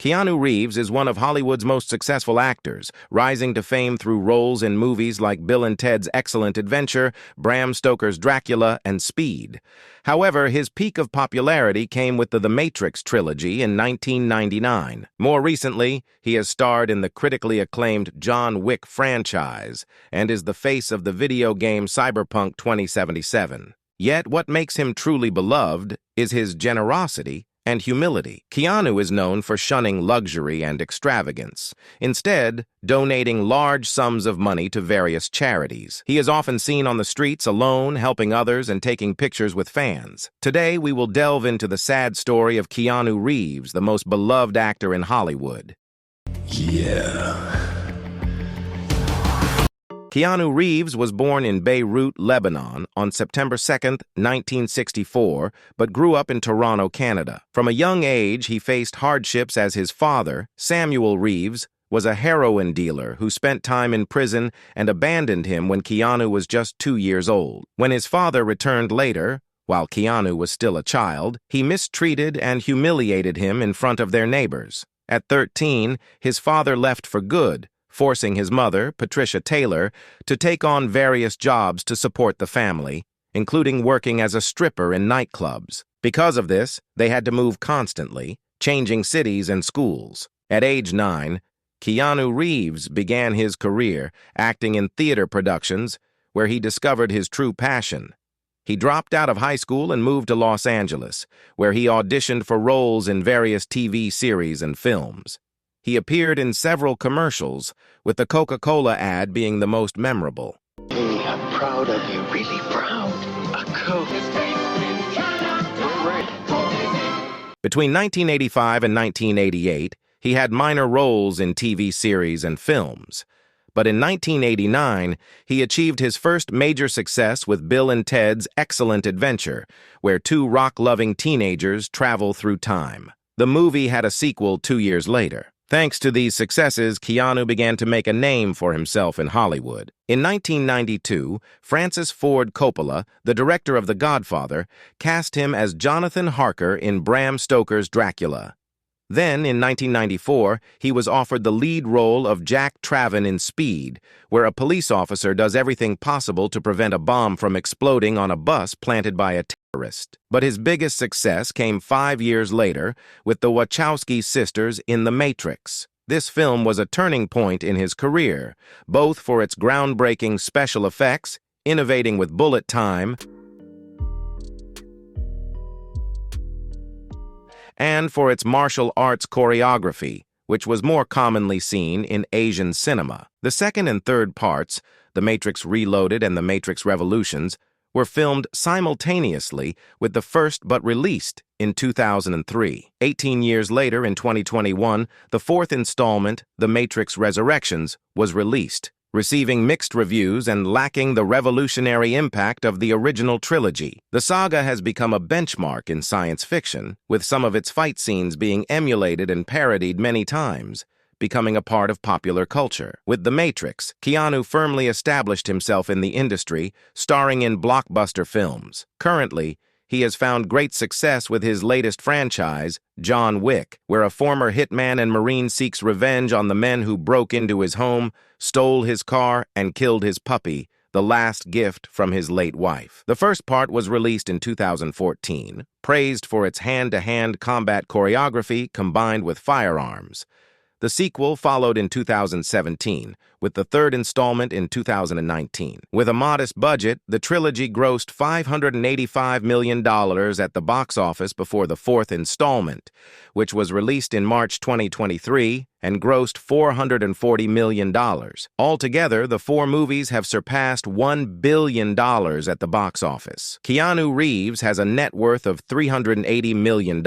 Keanu Reeves is one of Hollywood's most successful actors, rising to fame through roles in movies like Bill and Ted's Excellent Adventure, Bram Stoker's Dracula, and Speed. However, his peak of popularity came with the Matrix trilogy in 1999. More recently, he has starred in the critically acclaimed John Wick franchise and is the face of the video game Cyberpunk 2077. Yet, what makes him truly beloved is his generosity and humility. Keanu is known for shunning luxury and extravagance, instead donating large sums of money to various charities. He is often seen on the streets alone, helping others and taking pictures with fans. Today, we will delve into the sad story of Keanu Reeves, the most beloved actor in Hollywood. Keanu Reeves was born in Beirut, Lebanon, on September 2, 1964, but grew up in Toronto, Canada. From a young age, he faced hardships as his father, Samuel Reeves, was a heroin dealer who spent time in prison and abandoned him when Keanu was just 2 years old. When his father returned later, while Keanu was still a child, he mistreated and humiliated him in front of their neighbors. At 13, his father left for good, forcing his mother, Patricia Taylor, to take on various jobs to support the family, including working as a stripper in nightclubs. Because of this, they had to move constantly, changing cities and schools. At age 9, Keanu Reeves began his career acting in theater productions, where he discovered his true passion. He dropped out of high school and moved to Los Angeles, where he auditioned for roles in various TV series and films. He appeared in several commercials, with the Coca-Cola ad being the most memorable. Hey, I'm proud of you, really proud. A Coke. Between 1985 and 1988, he had minor roles in TV series and films. But in 1989, he achieved his first major success with Bill and Ted's Excellent Adventure, where two rock-loving teenagers travel through time. The movie had a sequel 2 years later. Thanks to these successes, Keanu began to make a name for himself in Hollywood. In 1992, Francis Ford Coppola, the director of The Godfather, cast him as Jonathan Harker in Bram Stoker's Dracula. Then, in 1994, he was offered the lead role of Jack Traven in Speed, where a police officer does everything possible to prevent a bomb from exploding on a bus planted by a terrorist. But his biggest success came 5 years later with the Wachowski sisters in The Matrix. This film was a turning point in his career, both for its groundbreaking special effects, innovating with bullet time, and for its martial arts choreography, which was more commonly seen in Asian cinema. The second and third parts, The Matrix Reloaded and The Matrix Revolutions, were filmed simultaneously with the first but released in 2003. 18 years later, in 2021, the fourth installment, The Matrix Resurrections, was released, receiving mixed reviews and lacking the revolutionary impact of the original trilogy. The saga has become a benchmark in science fiction, with some of its fight scenes being emulated and parodied many times, becoming a part of popular culture. With The Matrix, Keanu firmly established himself in the industry, starring in blockbuster films. Currently, he has found great success with his latest franchise, John Wick, where a former hitman and Marine seeks revenge on the men who broke into his home, stole his car, and killed his puppy, the last gift from his late wife. The first part was released in 2014, praised for its hand-to-hand combat choreography combined with firearms. The sequel followed in 2017, with the third installment in 2019. With a modest budget, the trilogy grossed $585 million at the box office before the fourth installment, which was released in March 2023 and grossed $440 million. Altogether, the four movies have surpassed $1 billion at the box office. Keanu Reeves has a net worth of $380 million,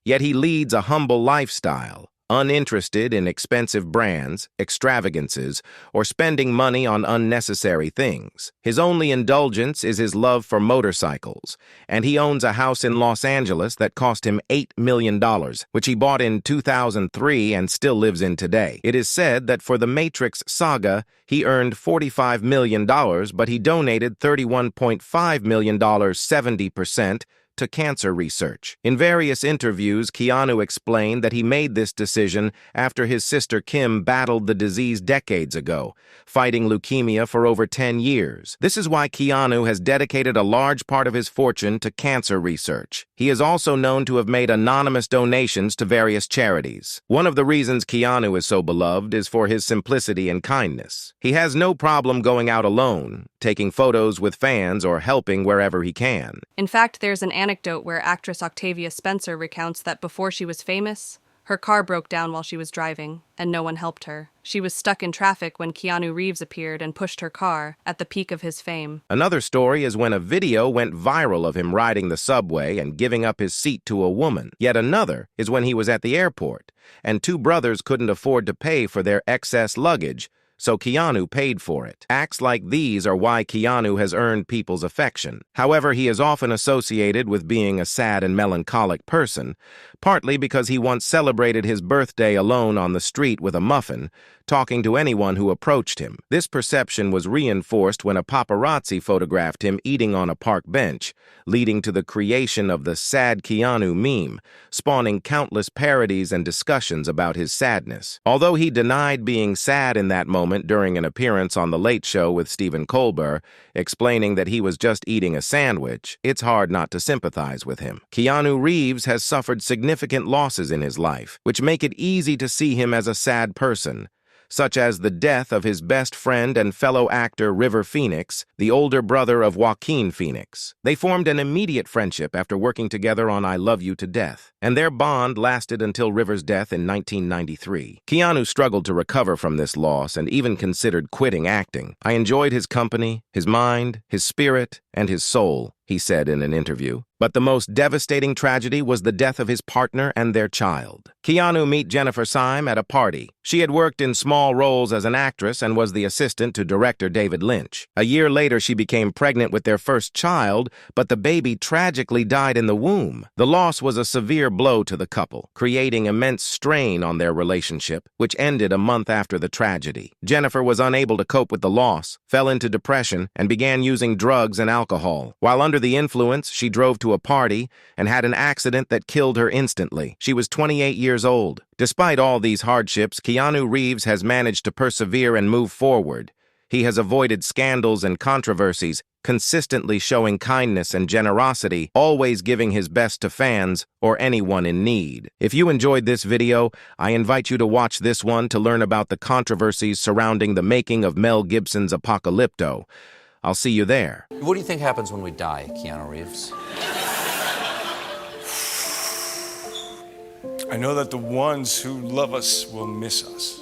yet he leads a humble lifestyle, uninterested in expensive brands, extravagances, or spending money on unnecessary things. His only indulgence is his love for motorcycles, and he owns a house in Los Angeles that cost him $8 million, which he bought in 2003 and still lives in today. It is said that for the Matrix saga, he earned $45 million, but he donated $31.5 million, 70%, to cancer research. In various interviews, Keanu explained that he made this decision after his sister Kim battled the disease decades ago, fighting leukemia for over 10 years. This is why Keanu has dedicated a large part of his fortune to cancer research. He is also known to have made anonymous donations to various charities. One of the reasons Keanu is so beloved is for his simplicity and kindness. He has no problem going out alone, taking photos with fans, or helping wherever he can. In fact, there's an anecdote where actress Octavia Spencer recounts that before she was famous, her car broke down while she was driving, and no one helped her. She was stuck in traffic when Keanu Reeves appeared and pushed her car at the peak of his fame. Another story is when a video went viral of him riding the subway and giving up his seat to a woman. Yet another is when he was at the airport, and two brothers couldn't afford to pay for their excess luggage, so Keanu paid for it. Acts like these are why Keanu has earned people's affection. However, he is often associated with being a sad and melancholic person, partly because he once celebrated his birthday alone on the street with a muffin, talking to anyone who approached him. This perception was reinforced when a paparazzi photographed him eating on a park bench, leading to the creation of the Sad Keanu meme, spawning countless parodies and discussions about his sadness. Although he denied being sad in that moment during an appearance on The Late Show with Stephen Colbert, explaining that he was just eating a sandwich, it's hard not to sympathize with him. Keanu Reeves has suffered significant losses in his life, which make it easy to see him as a sad person, such as the death of his best friend and fellow actor River Phoenix, the older brother of Joaquin Phoenix. They formed an immediate friendship after working together on I Love You to Death, and their bond lasted until River's death in 1993. Keanu struggled to recover from this loss and even considered quitting acting. "I enjoyed his company, his mind, his spirit, and his soul," he said in an interview. But the most devastating tragedy was the death of his partner and their child. Keanu met Jennifer Syme at a party. She had worked in small roles as an actress and was the assistant to director David Lynch. A year later, she became pregnant with their first child, but the baby tragically died in the womb. The loss was a severe blow to the couple, creating immense strain on their relationship, which ended a month after the tragedy. Jennifer was unable to cope with the loss, fell into depression, and began using drugs and alcohol. While under the influence, she drove to a party and had an accident that killed her instantly. She was 28 years old. Despite all these hardships, Keanu Reeves has managed to persevere and move forward. He has avoided scandals and controversies, consistently showing kindness and generosity, always giving his best to fans or anyone in need. If you enjoyed this video, I invite you to watch this one to learn about the controversies surrounding the making of Mel Gibson's Apocalypto. I'll see you there. What do you think happens when we die, Keanu Reeves? I know that the ones who love us will miss us.